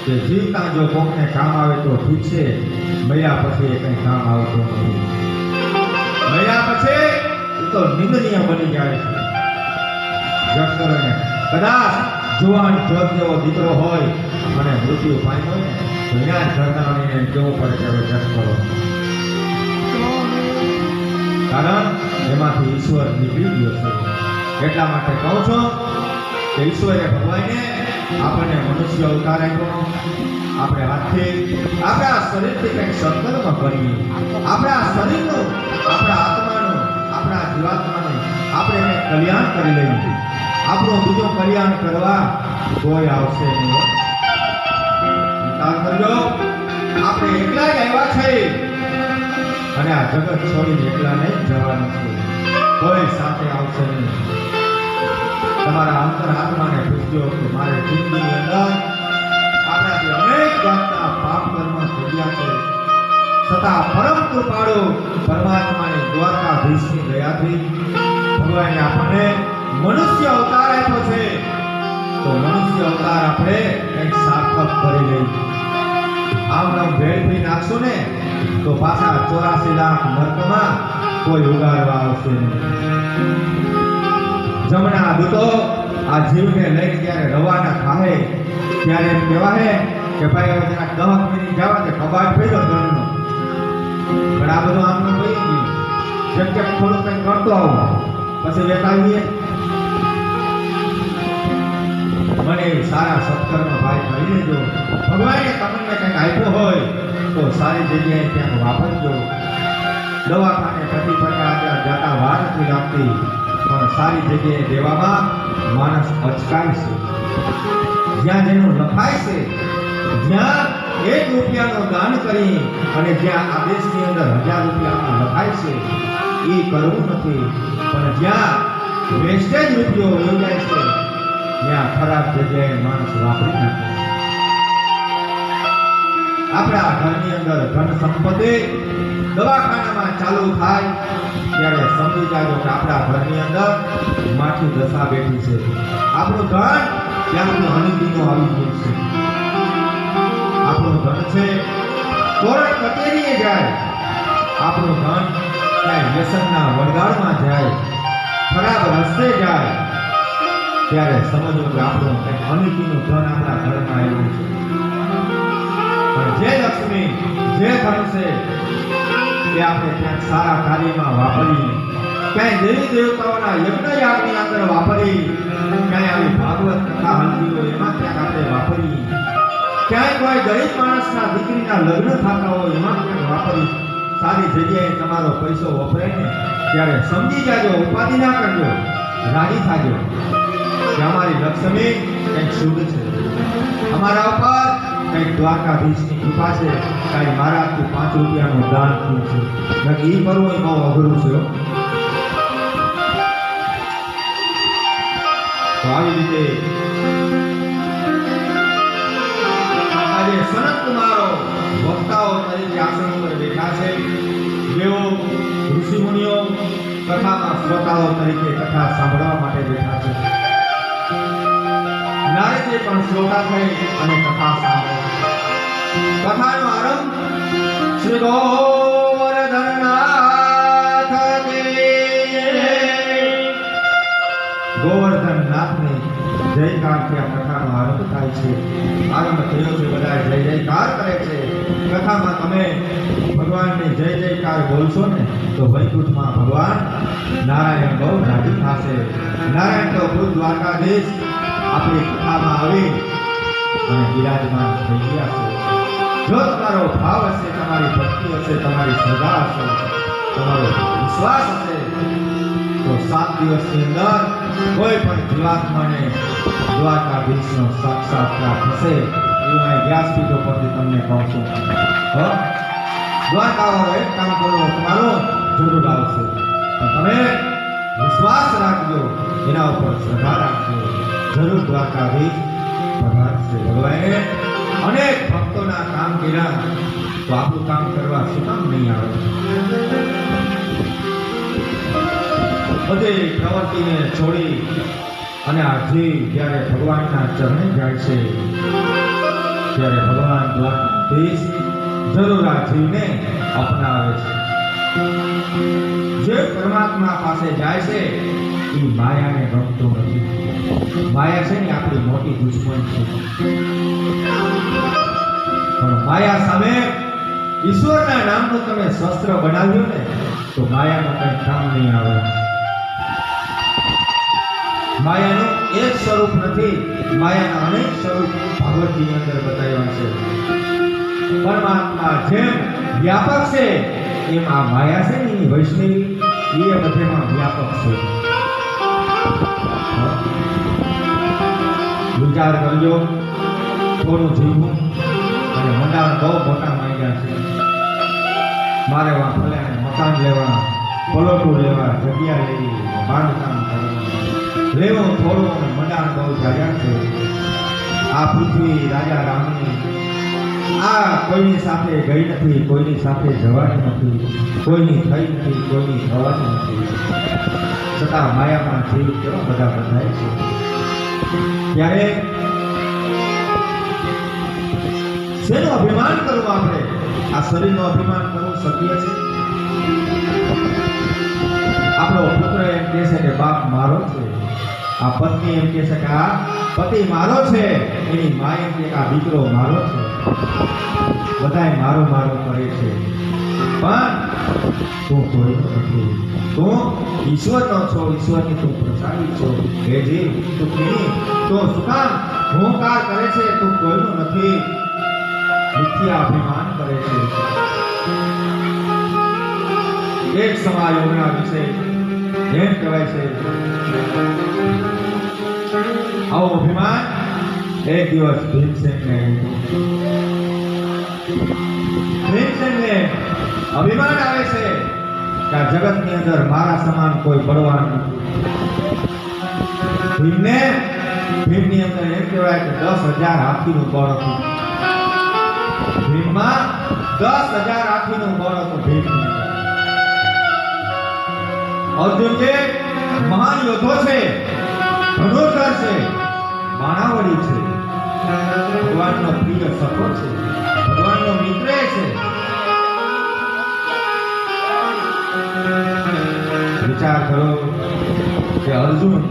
કે જીવતા જો કોકને કામ આવે તો ઠીક છે, મર્યા પછી એ કંઈ કામ આવતું નથી. મર્યા પછી એ તો નિંદનીય બની જાય છે. જપ કરો ને, કદાચ જુવાન જોત જેવો દીકરો હોય અને મૃત્યુ પામ્યો હોય ને તો અહીંયા જ ઘરનાઓને કેવું પડે કે હવે જપ કરો, કારણ એમાંથી ઈશ્વર નીકળી ગયો છે. એટલા માટે કહું છું કે ઈશ્વરે ભગવાને આપણને મનુષ્ય અવતાર આપ્યો. આપણે હાથથી આપણા શરીરથી કંઈક સત્કર્મ કરીએ, આપણા શરીરનું, આપણા આત્માનું, આપણા જીવાત્માનું આપણે કંઈક કલ્યાણ કરી લઈએ. આપણું બીજું કલ્યાણ કરવા કોઈ આવશે નહીં. વિચાર કરજો, આપણે એકલા જ આવ્યા છે અને આ જગત છોડીને એકલા નહીં જવાનું છે, કોઈ સાથે આવશે નહીં. તમારા અંતર આત્માને પૂછજો કે મારે જિંદગીની અંદર આપણાથી અનેક જાતના પાપ કર્મ થઈ ગયા છે, છતાં પરમ કૃપાળુ પરમાત્માની દ્વારકાધીશની દયાથી ભગવાને આપણને મનુષ્ય અવતાર આપ્યો છે. તો મનુષ્ય અવતાર આપણે કંઈક સાર્થક કરી લઈએ. આમ ભેળવી નાખશું ને તો પાછા 84 લાખ નર્કમાં કોઈ ઉગાડવા આવશે નહીં. જમણા દૂતો આ જીવને લઈને જ્યારે રવાના થાય ત્યારે એમ કહેવાય કે ભાઈ હવે જરા 10 મિનિટ જવા દે, કબાટ ફેર્યો ઘરનો. પણ આ બધું આમ થઈ ગયું, જેમ કે થોડું કંઈક કરતો આવો પછી વેતાવીએ. મને સારા સત્કર્મ ભાઈ કરી લેજો. ભગવાને તમને કંઈક આપ્યો હોય તો સારી જગ્યાએ ક્યાંક વાપરજો. દવાખાને પ્રતિ પ્રકાર જતા વાર નથી લાગતી, પણ સારી જગ્યાએ દેવામાં માણસ અચકાય છે. જ્યાં જેનું લખાય છે, જ્યાં 1 રૂપિયાનું દાન કરી અને જ્યાં આ દેશની અંદર 1000 રૂપિયામાં લખાય છે એ કરવું નથી, પણ જ્યાં વેસ્ટેજ રૂપિયો વયો જાય છે ત્યાં ખરાબ જગ્યાએ માણસ વાપરી નાખે. આપણા ઘરની અંદર ધન સંપત્તિ દવાખાનામાં ચાલુ થાય ત્યારે સમજી જાજો કે આપણા ઘરની અંદર માઠી દશા બેઠી છે. આપણું ધન ત્યાંથી હનીદીનો આવી ગયું છે. આપણું ધન છે કોર્ટ કચેરીએ જાય, આપણું ધન ક્યાંય વ્યસનના વળગાડમાં જાય, ખરાબ રસ્તે જાય, ત્યારે સમજો કે આપણું કંઈક હનીદીનું ધન આપણા ઘરમાં આવ્યું છે. પણ જે લક્ષ્મી, જે ધન છે એ આપણે ક્યાંક સારા કાર્યમાં વાપરીએ, ક્યાંય દેવી દેવતાઓના યજ્ઞ યાગની અંદર વાપરી, ક્યાંય આવી ભાગવત કથા હાલતી હોય એમાં ક્યાંક આપણે વાપરી, ક્યાંય કોઈ ગરીબ માણસના દીકરીના લગ્ન થતા હોય એમાં ક્યાંક વાપરી, સારી જગ્યાએ તમારો પૈસો વપરાય ને ત્યારે સમજી જાજો, ઉપાધિ ના કરજો, રાજી થાજો કે અમારી લક્ષ્મી કંઈક શુદ્ધ છે, અમારા ઉપર કંઈક દ્વારકાધીશની કૃપા છે, કાંઈ મારાથી 5 રૂપિયાનું દાન થયું છે. બાકી એ કરવું એ બહુ અઘરું છે. તો આવી રીતે આજે સનત કુમારો વક્તાઓ તરીકે આસન ઉપર બેઠા છે, જેઓ ઋષિ મુનિઓ કથામાં શ્રોતાઓ તરીકે કથા સાંભળવા માટે બેઠા છે. નારદજી પણ શ્રોતા થઈ અને કથા સાંભળે. કથાનો આરંભ શ્રી ગોવર્ધનનાથ ગોવર્ધનનાથને જયકારથી આ કથાનો આરંભ થાય છે. આરંભ થયો છે, બધા જય જયકાર કરે છે. કથામાં તમે ભગવાનની જય જયકાર બોલશો ને તો વૈકુંઠમાં ભગવાન નારાયણ બહુ રાજી થશે. નારાયણ તો ખુદ દ્વારકાધીશ આપણી કથામાં આવી અને બિરાજમાન થઈ ગયા છે. જો તમારો ભાવ હશે, તમારી ભક્તિ હશે, તમારી શ્રદ્ધા હશે, તમારો વિશ્વાસ હશે તો 7 દિવસની અંદર કોઈ પણ જીવાત્માને દ્વારકાધીશનો સાક્ષાત્કાર થશે. એવું મેં વ્યાસપીઠ ઉપરથી તમને કહું છું. દ્વારકાવાળો એક કામ કરો, તમારો જરૂર આવશે, પણ તમે વિશ્વાસ રાખજો, એના ઉપર શ્રદ્ધા રાખજો. જરૂર દ્વારકાધીશ પધારશે. ભગવાને અનેક ભક્તોના કામ કર્યા તો આપણું કામ કરવા શું કામ નહીં આવે? બધી પ્રવૃત્તિને છોડી અને આ જીવ જ્યારે ભગવાનના ચરણે જાય છે ત્યારે ભગવાન દ્વારકાધીશ જરૂર આ જીવને અપનાવે છે. જે પરમાત્મા પાસે જાય છે એ માયાને ગમતું નથી. માયા છે ને આપણી મોટી દુશ્મન છે. પણ માયા સામે ઈશ્વરના નામનું તમે શસ્ત્ર બનાવ્યું ને તો માયાનું કંઈ કામ નહીં આવે. માયાનું એક સ્વરૂપ નથી, માયાના અનેક સ્વરૂપ ભાગવતની અંદર બતાવ્યા છે. પરમાત્મા જેમ વ્યાપક છે એમ આ માયા છે ને એની વૈષ્ણવી એ બધેમાં વ્યાપક છે. વિચાર કરજો, થોડું જીવવું અને મંડાણ બહુ મોટા માંગ્યા છે. મારે વાપરે મકાન લેવા, પલોટું લેવા, જગ્યા લેવી, બાંધકામ કરવું, લેવું થોડું અને મંડાણ બહુ જાગ્યા છે. આ પૃથ્વી રાજા રામની આ કોઈની સાથે ગઈ નથી, કોઈની સાથે જવાની નથી, કોઈની થઈ નથી, કોઈની થવાની નથી. છતાં માયામાં જીવ કેવા બધા બધાય છે. ત્યારે શેનું અભિમાન કરવું? આપણે આ શરીરનું અભિમાન કરવું શક્ય છે? આપણો પુત્ર એમ કહે છે કે બાપ મારો છે, આ પત્ની એમ કહે છે કે આ પતિ મારો છે, એની મા એમ કે આ દીકરો મારો છે. બધાય મારો મારો કરે છે, પણ તું કોઈનો નથી. તું ઈશ્વરનો છો, ઈશ્વરની તું પ્રસાદી છો. હે જીવ, તું કેની તો શું કામ હુંકાર કરે છે? તું કોઈનો નથી. મિથ્યા અભિમાન કરે છે. એક સમા યોગના વિશે એમ કહેવાય છે, આવો અભિમાન એક દિવસ ભીમસેનને અભિમાન આવે છે કે આ જગતની અંદર મારા સમાન કોઈ બળવાન નથી. ભીમની અંદર એમ કહેવાય કે 10,000 હાથીનું બળ હતું. ભીમમાં 10,000 હાથીનું બળ હતું. ભીમની અર્જુન જે મહાન યોદ્ધો છે, ધનુર્ધર છે, બાણાવળી છે, ભગવાનનો પ્રિય સખો છે, ભગવાનનો મિત્ર છે. વિચાર કરો કે અર્જુન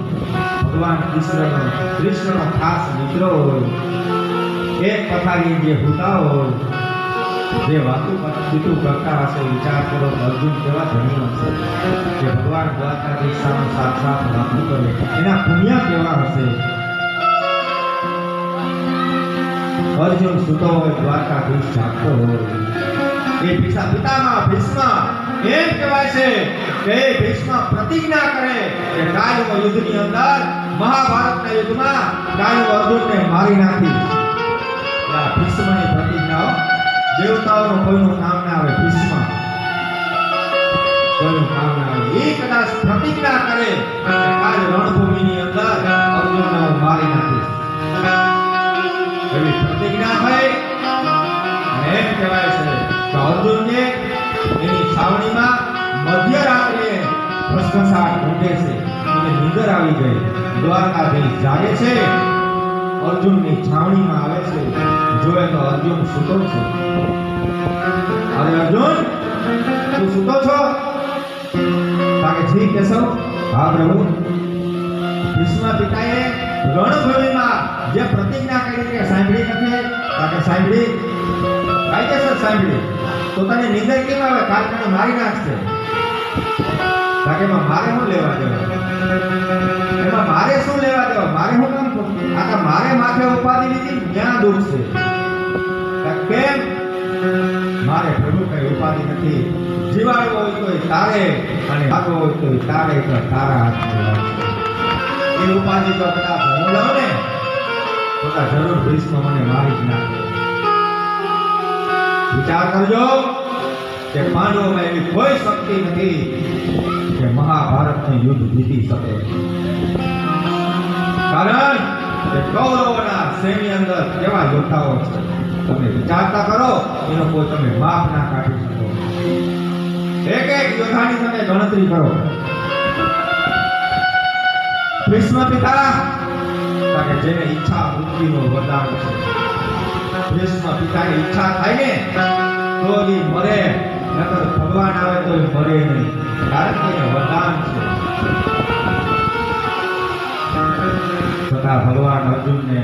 ભગવાન કૃષ્ણનો ખાસ મિત્ર હોય, એક પથારી જે હુતા હોય, જે વાતું કરતા હશે. વિચાર કરો અર્જુન કેવા ધણી હશે કે ભગવાન દ્વારકાધીશ સામે સાક્ષાત વાતું કરે. એના પુણ્ય કેવા હશે? અર્જુન સૂતો હોય, દ્વારકાધીશ જાગતો હોય. એ પિતામાં ભીષ્મ એમ કહેવાય છે કે ભીષ્મ પ્રતિજ્ઞા કરે કે કાલના યુદ્ધની અંદર, મહાભારતના યુદ્ધમાં કાલનો અર્જુનને મારી નાખી. આ ભીષ્મની પ્રતિજ્ઞાઓ દેવતાઓનું કોઈનું કામ ના આવે. ભીષ્મ કોઈનું કામ ના આવે. એ કદાચ પ્રતિજ્ઞા કરે કે કાલ રણભૂમિની અંદર અર્જુનને હું મારી નાખીશ. એવી પ્રતિજ્ઞા થઈ અને એમ કહેવાય છે કે અર્જુનને એની છાવણીમાં મધ્યરાત્રિએ ભસ્મસાટ ઊંઘે છે. એને નીંદર આવી ગઈ. દ્વારકાધીશ જાગે છે, અર્જુનની છાવણીમાં આવે છે. જોવે તો અર્જુન સૂતો છે. અરે અર્જુન, તું સૂતો છો? તાકે જી કેશવ? હા પ્રભુ. ભીષ્મ પિતાએ રણભૂમિમાં જે પ્રતિજ્ઞા કરી કે સાંભળી નથી? તાકે સાંભળી, કાયદેસર સાંભળી. તો તને નિંદર કેમ આવે? કાલ તને મારી નાખશે. તાકે એમાં મારે શું લેવા દેવા? એમાં મારે શું લેવા દેવા? મારે શું કામ? આ મારે માથે ઉપાધિ લીધી, ક્યાં દુઃખ છે? કેમ? મારે પ્રભુ કઈ ઉપાધિ નથી. જીવાડવો હોય તો તારે અને ભાગવો હોય તો તારે, તો તારા હાથમાં એ ઉપાધિ તો કદાચ હું લઉં ને તો જરૂર ભીષ્મ મને મારી જ નાખે. વિચાર કરજો કે પાંડવોમાં એવી કોઈ શક્તિ નથી કે મહાભારતનું યુદ્ધ જીતી શકે. કારણ કૌરવોના સૈન્ય અંદર કેવા યોદ્ધાઓ છે. તમે વિચારતા કરો એનો કોઈ તમે માપ ના કાઢી શકો. એક એક યોદ્ધાની તમે ગણતરી કરો. ભીષ્મ પિતા કે જેને ઈચ્છા મૃત્યુનો વરદાન છે. ભીષ્મ પિતાની ઈચ્છા થાય ને તો એ મરે, નકર ભગવાન આવે તો એ મરે નહીં, કારણ કે એ વરદાન છે. છતાં ભગવાન અર્જુનને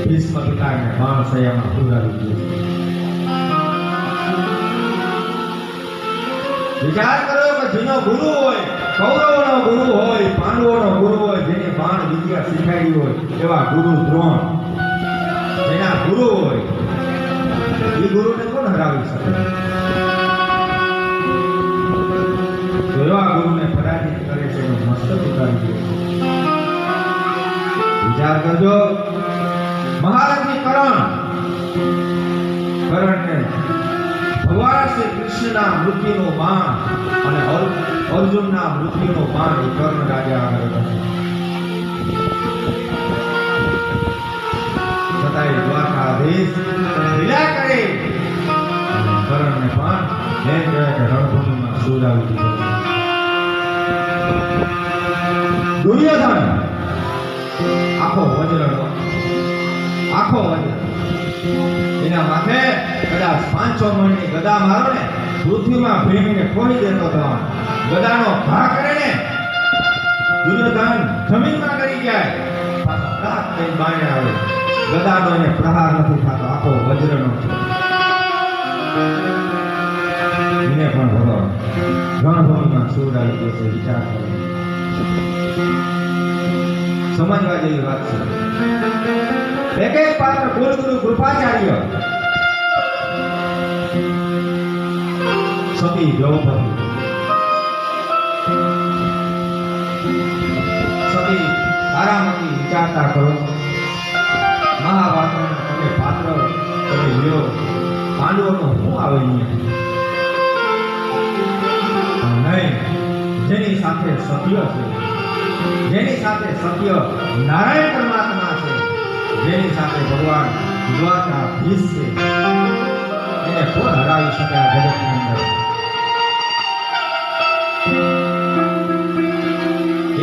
ભીષ્મ પિતાને બાણસૈયામાં પુરાવી દીધું. વિચાર કરો કે જેનો ગુરુ હોય, કૌરવોનો ગુરુ હોય, પાંડવોનો ગુરુ હોય, જેને બાણ વિદ્યા શીખાડી હોય, એવા ગુરુ દ્રોણ જેના ગુરુ હોય, એ ગુરુને કોણ હરાવી શકે? તો એવા ગુરુને પરાજિત કરે છે એનો મસ્તક ઉતારી દે છે. વિચાર કરજો, મહારથી કરણને ભગવાન શ્રી કૃષ્ણના મૃત્યુનો બાણ અને અર્જુનના મૃત્યુનો બાણ એ કર્ણ રાજા આગળ હતો. છતાંય દ્વારકાધીશ લીલા કરે કર્ણને બાણ એમ કહેવાય કે રણભૂમિમાં સુરાવી દીધો. દુર્યોધન આખો વજ્રનો, આખો વજ્ર, એના માથે કદાચ 500 મણની ગદા મારો ને પૃથ્વીમાં ભેંગીને ખોઈ દેતો હતો. ગદાનો ઘા કરે ને દુર્યોધન જમીનમાં કરી જાય, પાછા રાત કઈ બાણે આવે, ગદાનો એને પ્રહાર નથી થતો, આખો વજ્રનો છે. એને પણ ભગવાન રણભૂમિમાં સુરાવી દે છે. વિચાર કરો, સમજવા જેવી વાત છે. એક એક પાત્ર કુલગુરુ કૃપાચાર્ય, સતી દ્રૌપદી, સતી તારામતી. વિચારતા કરો, મહાભારતના તમે પાત્ર તમે લ્યો, પાંડવોનો શું આવે નહીં? જેની સાથે સત્ય છે, જેની સાથે સત્ય નારાયણ પરમાત્મા છે, જેની સાથે ભગવાન દ્વારકાધીશ છે, એને કોણ હરાવી શકે આ જગતની અંદર?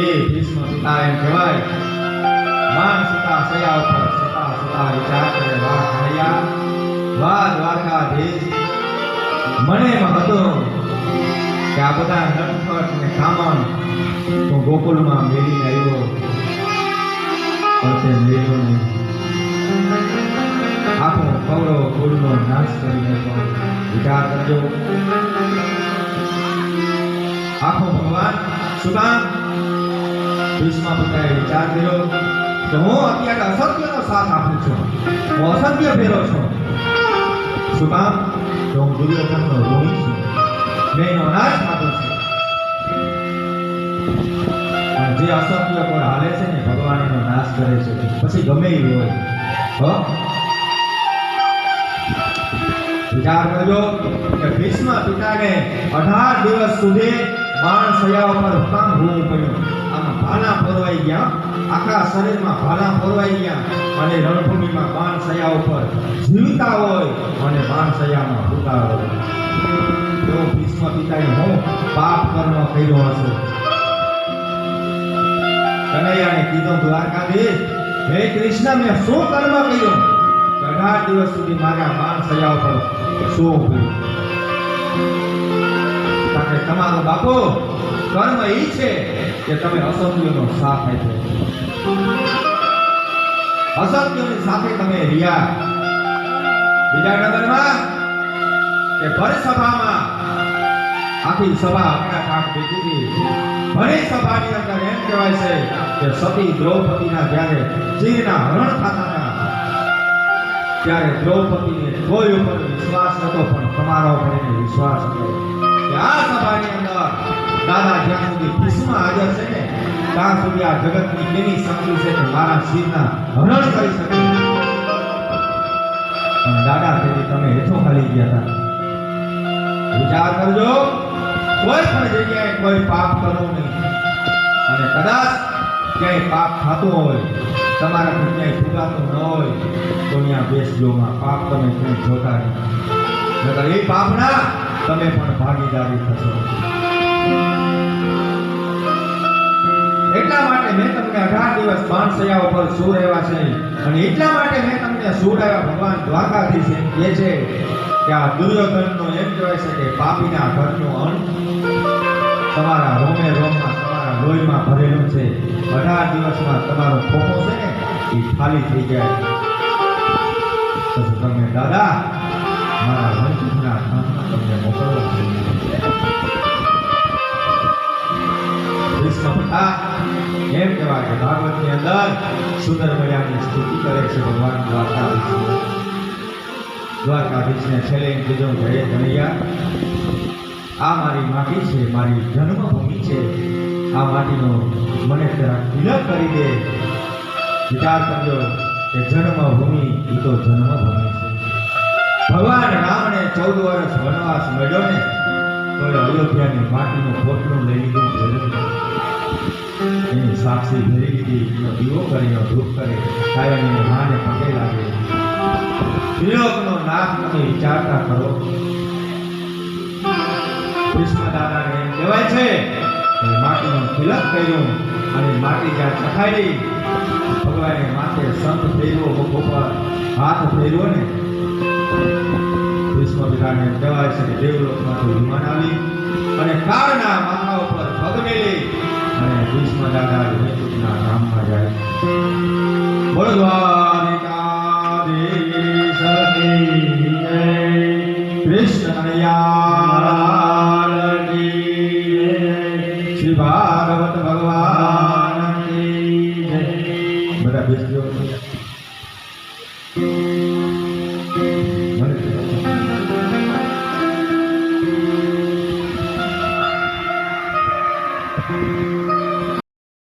એ ભીષ્મ પિતા એમ કહેવાય, માન સીતા સયા ઉપર સીતા સતા વિચાર કરે, વાહ કનૈયા, વાહ દ્વારકાધીશ, મને એમ હતો કે આ બધા નટખટ ને કામણ તો ગોકુળમાં મેળીને આવ્યો, પણ તે મેળ્યો નહીં. આખો કૌરવ કુળનો નાશ કરીને પણ વિચાર કરજો. આખો ભગવાન શું કામ? ભીષ્મ પિતાએ વિચાર કર્યો કે હું અત્યારે અસત્યનો સાથ આપું છું, હું અસત્ય ફેરો છું. શું કામ? તો હું દુર્યોધનનો ઋણી છું, મેં એનો નાશ થતો છે. જે અસત્ય પર હાલે છે ને ભગવાન એનો નાશ કરે છે, પછી ગમે એ હોય. વિચાર કરજો કે ભીષ્મ પિતાને 18 દિવસ સુધી બાણ સયા ઉપર કામ હોવું પડ્યું. આમાં ભાલા ફોરવાઈ ગયા, આખા શરીરમાં ભાલા ફોરવાઈ ગયા, અને રણભૂમિમાં બાણ સયા ઉપર જીવતા હોય અને બાણ સયામાં ભૂતા હોય. એવો ભીષ્મ પિતાએ હું પાપ કર્મ કર્યો હશે. કનૈયાને કીધું, દ્વારકાધીશ, હે કૃષ્ણ, મેં શું કર્મ કર્યું? 18 દિવસ સુધી મારા બાણ સયા ઉપર શું કર્યું? કારણ કે તમારો બાપો કર્મ એ છે કે તમે અસત્યનો સાથ આપ્યો, અસત્યની સાથે તમે રહ્યા. બીજા નંબરમાં કે ભર સભામાં આખી સભા આપણા કામ બેઠી હતી. ભરી સભાની અંદર એમ કહેવાય છે કે સતી દ્રૌપદીના જ્યારે ચીરના હરણ થતા હતા ત્યારે દ્રૌપદીને કોઈ ઉપર વિશ્વાસ નતો, પણ તમારા ઉપર એને વિશ્વાસ હતો. કે આ સભાની અંદર દાદા જ્યાં સુધી ભીષ્મ હાજર છે ને ત્યાં સુધી આ જગતની કેવી શક્તિ છે કે મારા શિરના હરણ કરી શકે. પણ દાદા તેથી તમે હેઠો ખાલી ગયા હતા. વિચાર કરજો, કોઈ પણ જગ્યાએ કોઈ પાપ કરવું નહીં. અને કદાચ ક્યાંય પાપ થતું હોય, તમારાથી ક્યાંય ફૂગાતું ન હોય, તો ત્યાં બેસજોમાં પાપ તમે ક્યાંય જોતા નહીં. નકર એ પાપના તમે પણ ભાગીદારી થશો. એટલા માટે મેં તમને 18 દિવસ બાણસૈયા ઉપર સુવડાવ્યા છે, અને એટલા માટે મેં તમને સુવડાવ્યા. ભગવાન દ્વારકાધીશ એમ કહે છે કે આ દુર્યોધનનો એમ કહેવાય છે કે પાપીના ઘરનું અંત તમારા રોમે રોમમાં, તમારા લોહીમાં ભરેલું છે. 18 દિવસમાં તમારો ખોખો છે ને એ ખાલી થઈ જાય. તો તમે દાદા મારા વંશના ધામમાં તમને મોકલવા છે. ભીષ્મ પિતા એમ કહેવાય કે ભાગવતની અંદર સુંદર મજાની સ્તુતિ કરે છે ભગવાન દ્વારકાધીશને છેલ્લે એમ કીધું કે હે કનૈયા, આ મારી માટી છે, મારી જન્મભૂમિ છે. આ માટીનો મને જરા તિલક કરી દે. વિચાર કરજો કે જન્મભૂમિ એ તો જન્મભૂમિ છે. ભગવાન રામને 14 વર્ષ વનવાસ મળ્યો ને તો અયોધ્યાની માટીનું પોટલું લઈ લીધું, એની સાક્ષી ભરી લીધી, એનો દીવો કરીને ધૂપ કરે, કાયમની માને પગે લાગે. ત્રિલોકનો નાથ તમે વિચારતા કરો. ભીષ્મ દાદાને એમ કહેવાય છે કે માટીનું તિલક કર્યું, અને માટી જ્યાં ચખાડી ભગવાને માથે સંત ફેરવો, મુખ ઉપર હાથ ફેરવો ને ભીષ્મ પિતાને એમ કહેવાય છે કે દેવલોકમાંથી વિમાન આવી અને કાળના માથા ઉપર પગ મેલી અને ભીષ્મ દાદા વૈકુંઠના ધામમાં જાય. બોલો દ્વારિકાધીશ કી જય. કૃષ્ણ કનૈયા શ્રી ભાગવત ભગવાન કી જય. બધા બેસજો.